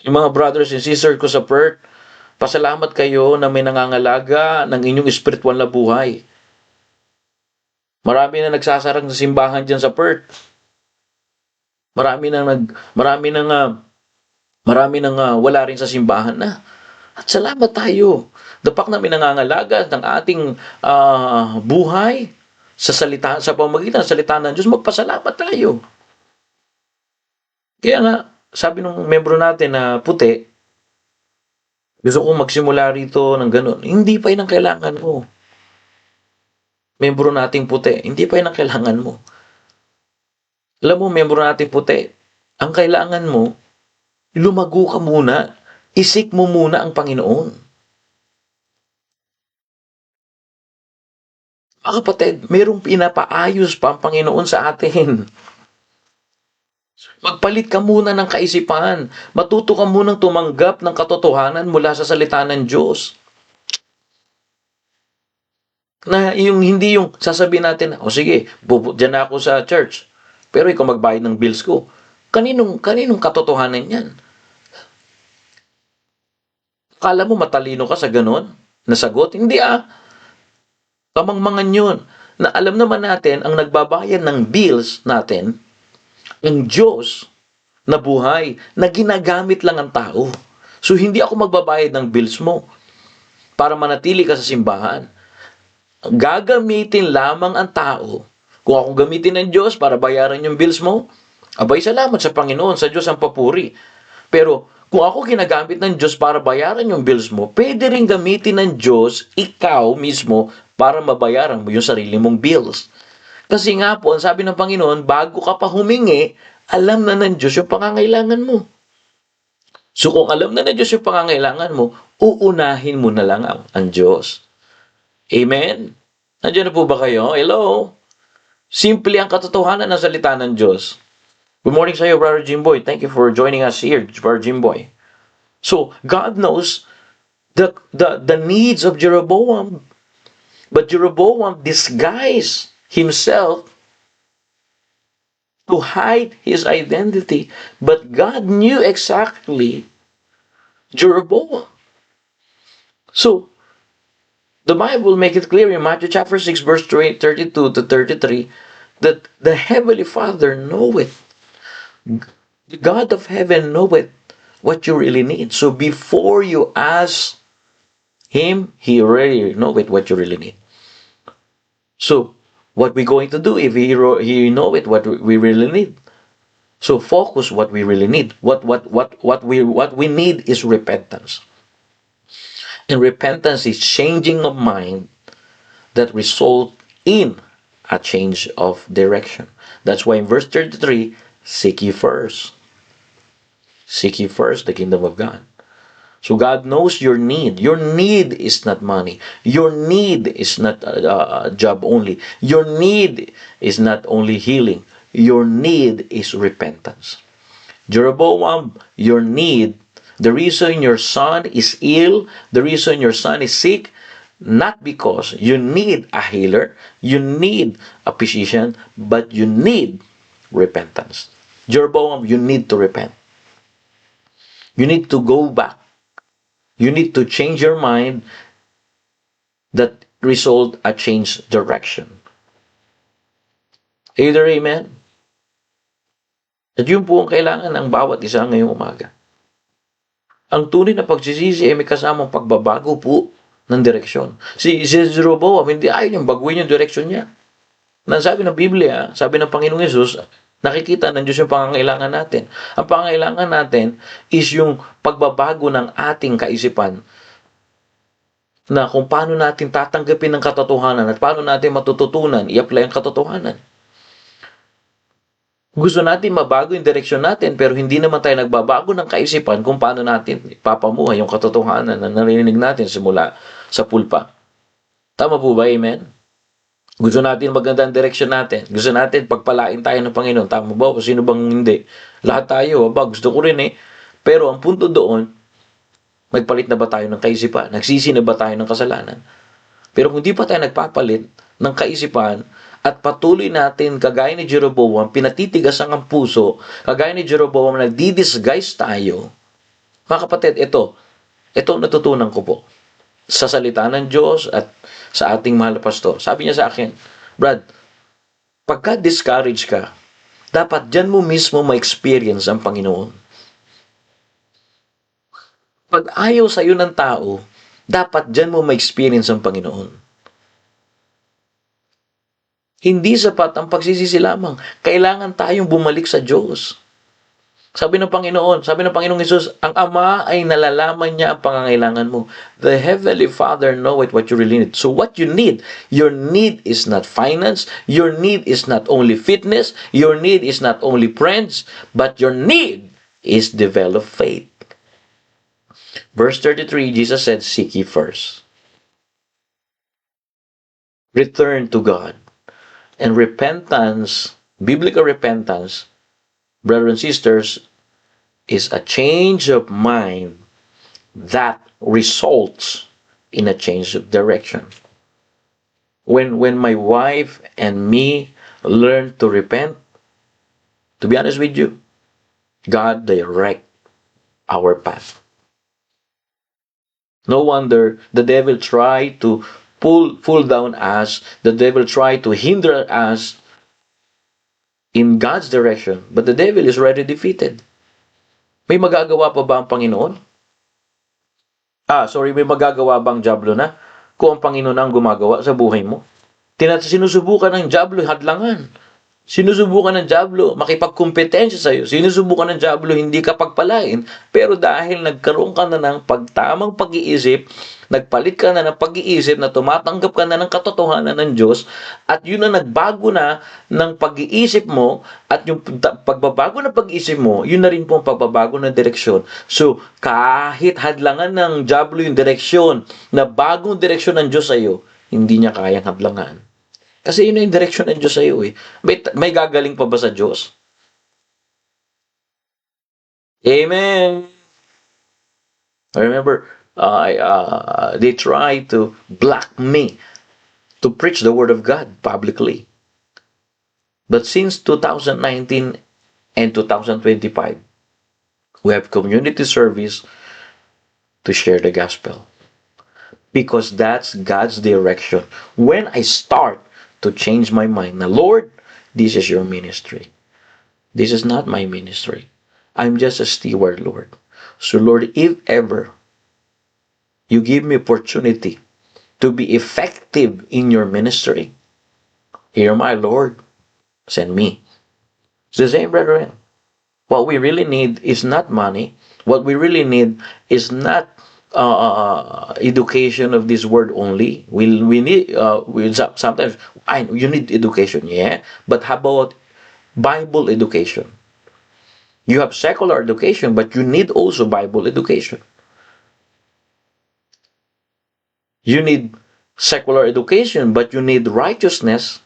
S3: Yung mga brothers and sisters ko sa Perth, pasalamat kayo na may nangangalaga ng inyong spiritual na buhay. Marami na nagsasarang sa simbahan dyan sa Perth. Marami nang wala rin sa simbahan na. At salamat tayo. Dapat namin nangangalaga ng ating buhay sa pamamagitan ng salita ng Diyos. Magpasalamat tayo. Kaya nga, sabi ng membro natin na puti, gusto kong magsimula rito ng ganun. Hindi pa yun ang kailangan mo. Membro nating puti, hindi pa yun ang kailangan mo. Alam mo, membro nating puti, ang kailangan mo, lumago ka muna, isik mo muna ang Panginoon. Mga kapatid, mayroong pinapaayos pa ang Panginoon sa atin. Magpalit ka muna ng kaisipan. Matuto ka munang tumanggap ng katotohanan mula sa salita ng Diyos. Na hindi yung sasabihin natin, o sige, dyan na ako sa church, pero ikaw magbayad ng bills ko. Kaninong katotohanan yan? Akala mo matalino ka sa ganon? Nasagot? Hindi Kamangmangan yun. Na alam naman natin, ang nagbabayad ng bills natin, ang Diyos na buhay, na ginagamit lang ang tao. So, hindi ako magbabayad ng bills mo para manatili ka sa simbahan. Gagamitin lamang ang tao. Kung ako gamitin ng Diyos para bayaran yung bills mo, abay salamat sa Panginoon, sa Diyos ang papuri. Pero Kung ako ginagamit ng Diyos para bayaran yung bills mo, pwede rin gamitin ng Diyos, ikaw mismo, para mabayaran mo yung sarili mong bills. Kasi nga po, ang sabi ng Panginoon, bago ka pa humingi, alam na ng Diyos yung pangangailangan mo. So kung alam na ng Diyos yung pangangailangan mo, uunahin mo na lang ang Diyos. Amen? Nandiyan na po ba kayo? Hello? Simple ang katotohanan ng salita ng Diyos. Good morning sa iyo, Brother Jimboy. Thank you for joining us here, Brother Jimboy. So, God knows the needs of Jeroboam. But Jeroboam disguised himself to hide his identity. But God knew exactly Jeroboam. So, the Bible makes it clear in Matthew chapter 6, verse 32 to 33, that the Heavenly Father knoweth. The God of heaven knoweth what you really need. So before you ask Him, He already knoweth what you really need. So what we going to do if He knoweth what we really need? So focus what we really need. What we need is repentance. And repentance is changing of mind that result in a change of direction. That's why in verse 33, seek ye first. Seek ye first the kingdom of God. So God knows your need. Your need is not money. Your need is not a job only. Your need is not only healing. Your need is repentance. Jeroboam, your need, the reason your son is ill, the reason your son is sick, not because you need a healer, you need a physician, but you need repentance. Jeroboam, you need to repent. You need to go back. You need to change your mind that result a change direction. Either amen? At yun po ang kailangan ng bawat isa ngayong umaga. Ang tunay na pagsisisi ay may kasamang pagbabago po ng direksyon. Si Jeroboam, hindi ayaw niyang baguhin yung direksyon niya. Sabi ng Biblia, sabi ng Panginoong Yesus, nakikita ng Diyos yung pangangailangan natin. Ang pangangailangan natin is yung pagbabago ng ating kaisipan na kung paano natin tatanggapin ng katotohanan at paano natin matututunan, i-apply ang katotohanan. Gusto natin mabago yung direksyon natin pero hindi naman tayo nagbabago ng kaisipan kung paano natin ipapamuhay yung katotohanan na narinig natin simula sa pulpa. Tama po ba? Amen? Gusto natin magandang direksyon natin. Gusto natin pagpalain tayo ng Panginoon. Tama ba? O sino bang hindi? Lahat tayo. Gusto ko rin eh. Pero ang punto doon, nagpalit na ba tayo ng kaisipan? Nagsisi na ba tayo ng kasalanan? Pero kung di pa tayo nagpapalit ng kaisipan at patuloy natin, kagaya ni Jeroboam, pinatitigas ang puso, kagaya ni Jeroboam, nagdi-disguise tayo. Mga kapatid, ito natutunan ko po sa salita ng Diyos at sa ating mahal na pastor. Sabi niya sa akin, Brad, pagka discourage ka, dapat dyan mo mismo ma-experience ang Panginoon. Pag ayaw sa'yo ng tao, dapat dyan mo ma-experience ang Panginoon. Hindi sapat ang pagsisisi lamang. Kailangan tayong bumalik sa Diyos. Sabi ng Panginoong Hesus, ang Ama ay nalalaman niya ang pangangailangan mo. The Heavenly Father knoweth what you really need. So what you need, your need is not finance, your need is not only fitness, your need is not only friends, but your need is develop faith. Verse 33, Jesus said, seek ye first. Return to God. And repentance, biblical repentance, brothers and sisters, is a change of mind that results in a change of direction. When my wife and me learn to repent, to be honest with you, God direct our path. No wonder the devil tried to pull down us, the devil tried to hinder us in God's direction, but the devil is already defeated. May magagawa pa ba ang Panginoon? May magagawa bang Diablo na kung ang Panginoon ang gumagawa sa buhay mo? Sinusubukan ng Diablo hadlangan. Sinusubukan ng dyablo makipagkumpetensya sa'yo. Sinusubukan ng dyablo hindi ka pagpalain. Pero dahil nagkaroon ka na ng pagtamang pag-iisip, nagpalit ka na ng pag-iisip na tumatanggap ka na ng katotohanan ng Diyos, at yun na nagbago na ng pag-iisip mo, at yung pagbabago ng pag-iisip mo, yun na rin po ang pagbabago ng direksyon. So, kahit hadlangan ng dyablo yung direksyon, na bagong direksyon ng Diyos sa'yo, hindi niya kayang hadlangan. Kasi yun na yung direksyon ng Diyos sa iyo eh. May gagaling pa ba sa Diyos? Amen. I remember, they tried to block me to preach the Word of God publicly. But since 2019 and 2025, we have community service to share the gospel. Because that's God's direction. When I start to change my mind, na Lord, this is your ministry. This is not my ministry. I'm just a steward, Lord. So Lord, if ever you give me opportunity to be effective in your ministry, here my Lord, send me. It's the same, brethren. What we really need is not money. What we really need is not education of this word only. We need sometimes you need education, yeah. But how about Bible education? You have secular education, but you need also Bible education. You need secular education, but you need righteousness.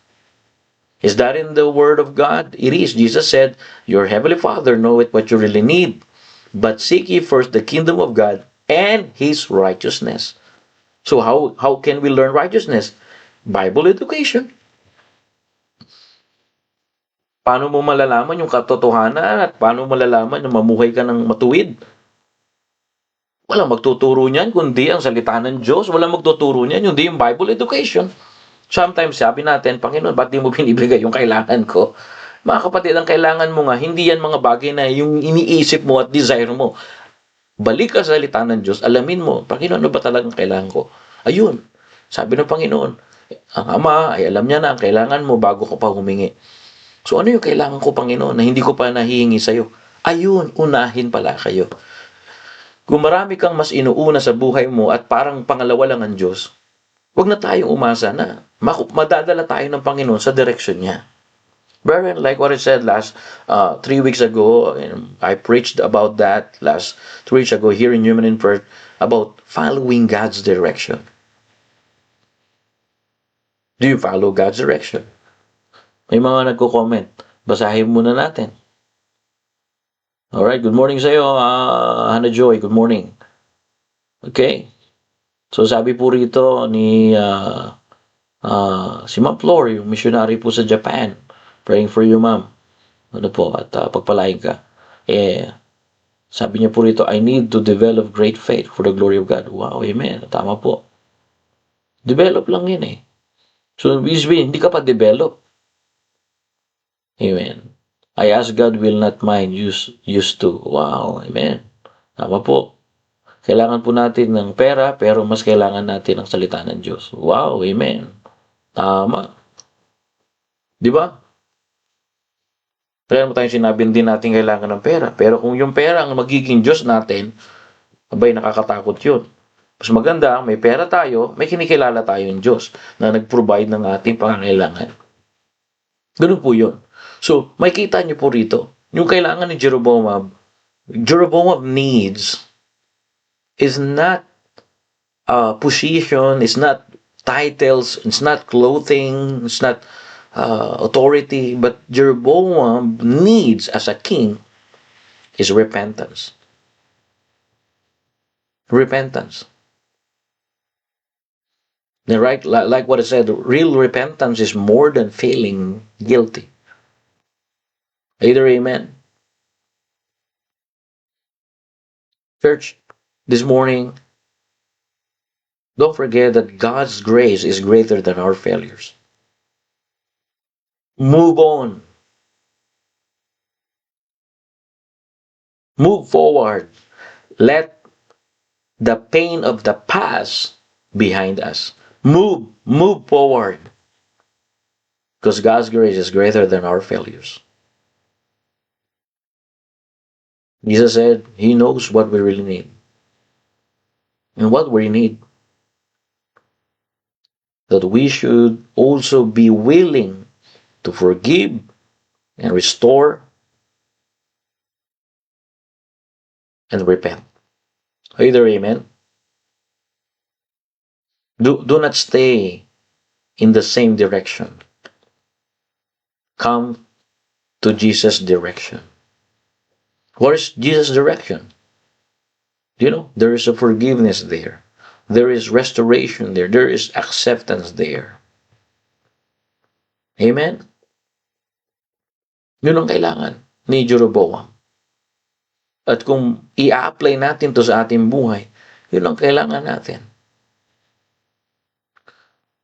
S3: Is that in the Word of God? It is. Jesus said, "Your heavenly Father knoweth what you really need, but seek ye first the kingdom of God and His righteousness." So how can we learn righteousness? Bible education. Paano mo malalaman yung katotohanan at paano mo malalaman na mamuhay ka ng matuwid? Walang magtuturo niyan kundi ang salita ng Diyos. Walang magtuturo niyan kundi yung Bible education. Sometimes sabi natin, Panginoon, ba't di mo binibigay yung kailangan ko? Mga kapatid, ang kailangan mo nga, hindi yan mga bagay na yung iniisip mo at desire mo. Balik ka sa salita ng Diyos, alamin mo, Panginoon, ano ba talagang kailangan ko? Ayun, sabi ng Panginoon, ang Ama ay alam niya na ang kailangan mo bago ko pa humingi. So ano yung kailangan ko, Panginoon, na hindi ko pa nahihingi sa'yo? Ayun, unahin pala kayo. Kung marami kang mas inuuna sa buhay mo at parang pangalawa lang ang Diyos, huwag na tayong umasa na madadala tayo ng Panginoon sa direksyon niya. Brethren, like what I said last 3 weeks ago, and I preached about that last 3 weeks ago here in Human in Prayer, about following God's direction. Do you follow God's direction? May mga nagko-comment. Basahin muna natin. Alright, good morning sa iyo, Hannah Joy. Good morning. Okay. So sabi po rito ni si Ma'am Flor, yung missionary po sa Japan. Praying for you, ma'am. Ano po, at pagpalain ka. Sabi niya po rito, I need to develop great faith for the glory of God. Wow, amen. Tama po. Develop lang yun eh. So, hindi ka pa develop. Amen. I ask God will not mind used to. Wow, amen. Tama po. Kailangan po natin ng pera, pero mas kailangan natin ng salita ng Diyos. Wow, amen. Tama. Di ba? Kaya mo tayong sinabi, hindi natin kailangan ng pera. Pero kung yung pera ang magiging Diyos natin, abay, nakakatakot yun. Mas maganda, may pera tayo, may kinikilala tayong Diyos na nag-provide ng ating pangangailangan. Ganun po yun. So, may kita niyo po rito, yung kailangan ni Jeroboam needs is not position, it's not titles, it's not clothing, it's not authority, but Jeroboam needs as a king is repentance. Repentance. Then, right, like what I said, real repentance is more than feeling guilty. Either amen. Church, this morning, don't forget that God's grace is greater than our failures. Move on. Move forward. Let the pain of the past behind us. Move forward. Because God's grace is greater than our failures. Jesus said He knows what we really need. And what we need, that we should also be willing to forgive and restore and repent. Either amen. Do not stay in the same direction. Come to Jesus' direction. What is Jesus' direction? You know, there is a forgiveness there. There is restoration there. There is acceptance there. Amen? Yun ang kailangan ni Jeroboam. At kung i-apply natin to sa ating buhay, yun ang kailangan natin.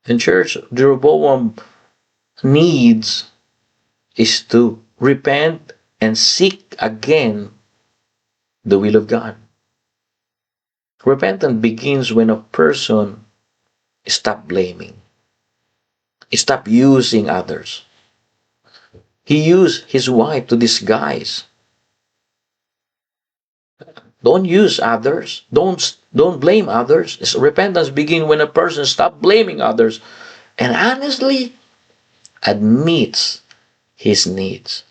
S3: And church, Jeroboam needs is to repent and seek again the will of God. Repentance begins when a person stop blaming, stop using others. He used his wife to disguise. Don't use others. Don't blame others. Repentance begins when a person stop blaming others and honestly admits his needs.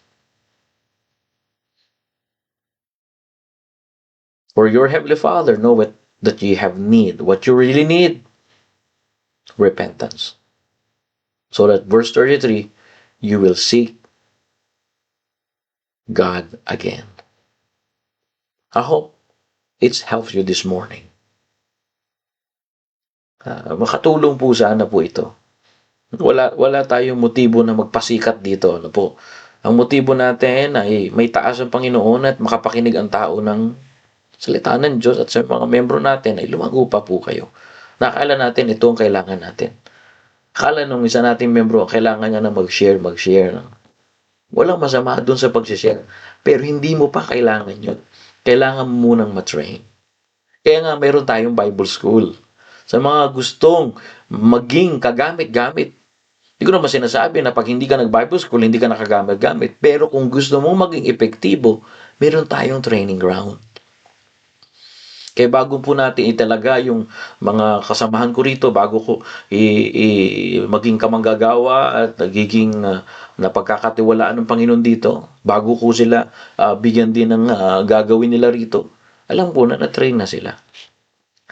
S3: For your Heavenly Father know that you have need. What you really need? Repentance. So that verse 33, you will seek God again. I hope it's helped you this morning. Makatulong po sana po ito. Wala tayong motibo na magpasikat dito. Ano po? Ang motibo natin ay may taas ang Panginoon at makapakinig ang tao ng salita ng Diyos at sa mga membro natin ay lumago pa po kayo. Nakala natin ito ang kailangan natin. Akala nung isa nating membro, kailangan niya na mag-share. Walang masama doon sa pag-share. Pero hindi mo pa kailangan yun. Kailangan mo munang matrain. Kaya nga mayroon tayong Bible School. Sa mga gustong maging kagamit-gamit. Hindi ko naman sinasabi na pag hindi ka nag-Bible School, hindi ka nakagamit-gamit. Pero kung gusto mo maging epektibo, mayroon tayong training ground. Kaya bago po natin italaga yung mga kasamahan ko rito, bago ko maging kamanggagawa at nagiging napagkakatiwalaan ng Panginoon dito, bago ko sila bigyan din ng gagawin nila rito, alam po na na-train na sila.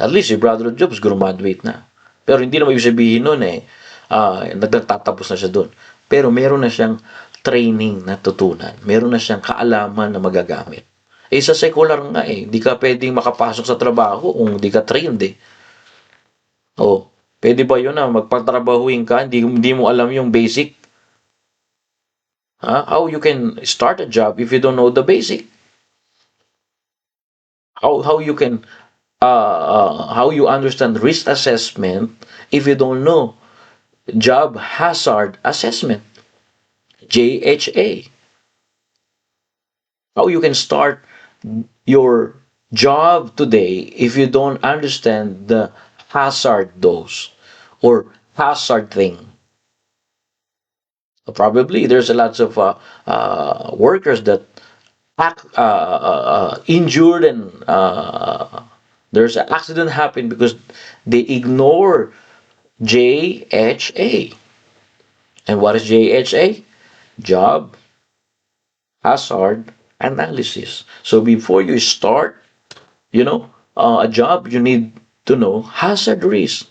S3: At least si Brother Jobs graduate na. Pero hindi naman ibig sabihin nun nagtatapos na siya doon. Pero meron na siyang training na tutunan. Meron na siyang kaalaman na magagamit. Sa secular nga di ka pwedeng makapasok sa trabaho kung di ka trained pwede ba yun na magpatrabahuin ka, hindi mo alam yung basic? How you can start a job if you don't know the basic? How you can how you understand risk assessment if you don't know job hazard assessment, JHA? How you can start your job today if you don't understand the hazard dose or hazard thing? Probably there's a lots of workers that injured and there's an accident happened because they ignore JHA. And what is JHA? Job hazard analysis. So before you start, a job, you need to know hazard risk.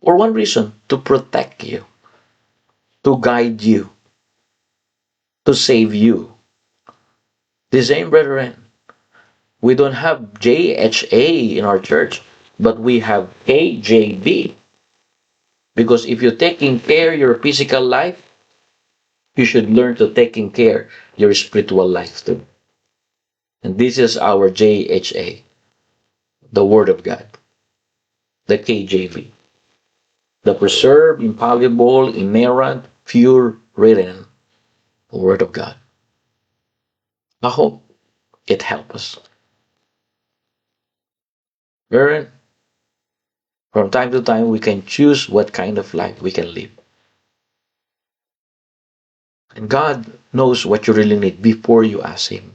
S3: For one reason, to protect you, to guide you, to save you. The same, brethren, we don't have JHA in our church, but we have KJB. Because if you're taking care of your physical life, you should learn to taking care your spiritual life too. And this is our JHA, the Word of God, the KJV, the preserved, infallible, inerrant, pure, written Word of God. I hope it helps us. Wherein, from time to time, we can choose what kind of life we can live. And God knows what you really need before you ask Him.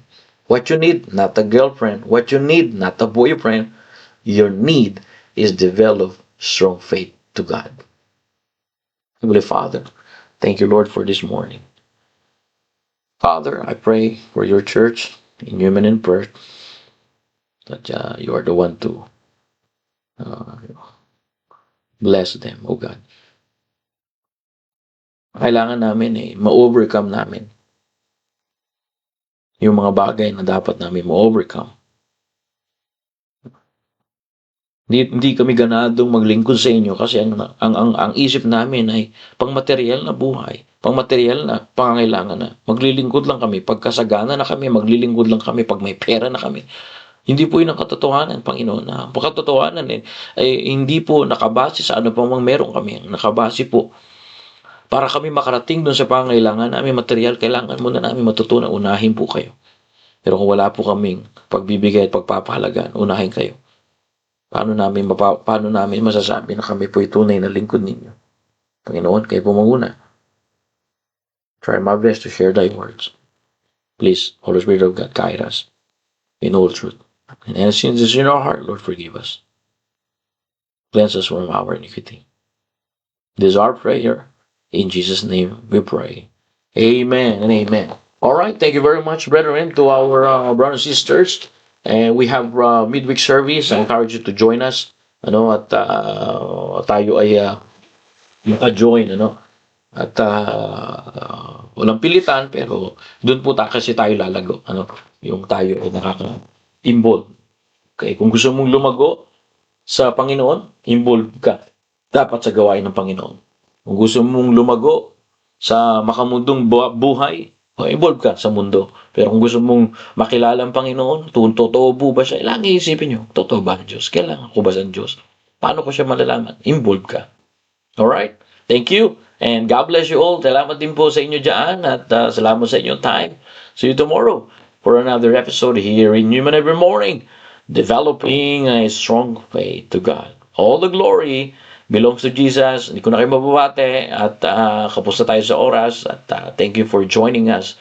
S3: What you need, not a girlfriend. What you need, not a boyfriend. Your need is develop strong faith to God. Heavenly Father, thank you, Lord, for this morning. Father, I pray for your church in Human and Perth that you are the one to uh, bless them, oh God. Kailangan namin ma-overcome namin yung mga bagay na dapat namin ma-overcome. Hindi kami ganadong maglingkod sa inyo kasi ang isip namin ay pangmaterial na buhay, pangmaterial na pangangailangan na. Maglilingkod lang kami, pagkasagana na kami, maglilingkod lang kami pag may pera na kami. Hindi po yun ang katotohanan, Panginoon. Ang katotohanan ay hindi po nakabase sa ano pa mang meron kami. Nakabase po para kami makarating doon sa pangangailangan namin material, kailangan muna namin matutunan, unahin po kayo. Pero kung wala po kaming pagbibigay at pagpapahalagan, unahin kayo. Paano namin masasabi na kami po tunay na lingkod ninyo? Panginoon, kayo po manguna. Try my best to share thy words. Please, Holy Spirit of God, guide us in all truth. And any sins is in our heart, Lord, forgive us. Cleanse us from our iniquity. This is our prayer. In Jesus' name we pray. Amen and amen. All right, thank you very much, brethren, to our brothers and sisters. And we have midweek service. I encourage you to join us. At tayo ay join, At walang pilitan, pero doon po kasi tayo lalago, Yung tayo ay nakaka-involve. Okay, kung gusto mong lumago sa Panginoon, involve ka. Dapat sa gawain ng Panginoon. Kung gusto mong lumago sa makamundong buhay, involve ka sa mundo. Pero kung gusto mong makilala ang Panginoon, totoo po ba siya? Lagi isipin nyo, totoo ba ang Diyos? Kailangan ko ba sa Diyos? Paano ko siya malalaman? Involve ka. Alright? Thank you. And God bless you all. Salamat din po sa inyo dyan. At salamat sa inyong time. See you tomorrow for another episode here in Human Every Morning. Developing a strong faith to God. All the glory belongs to Jesus. Hindi ko na kayo mababate at kapos na tayo sa oras at thank you for joining us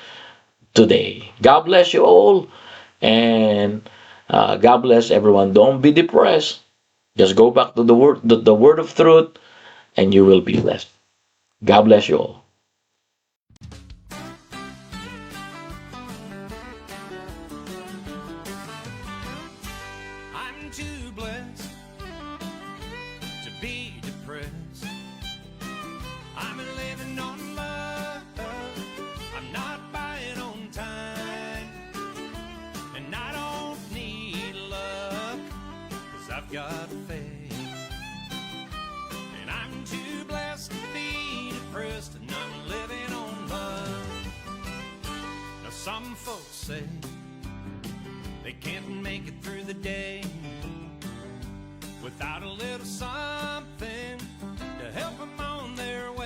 S3: today. God bless you all and God bless everyone. Don't be depressed. Just go back to the word of truth and you will be blessed. God bless you all.
S1: I'm too blessed to be depressed. I'm living on love. I'm not buying on time. And I don't need luck, 'cause I've got faith. And I'm too blessed to be depressed, and I'm living on love. Now some folks say they can't make it through the day without a little something to help them on their way.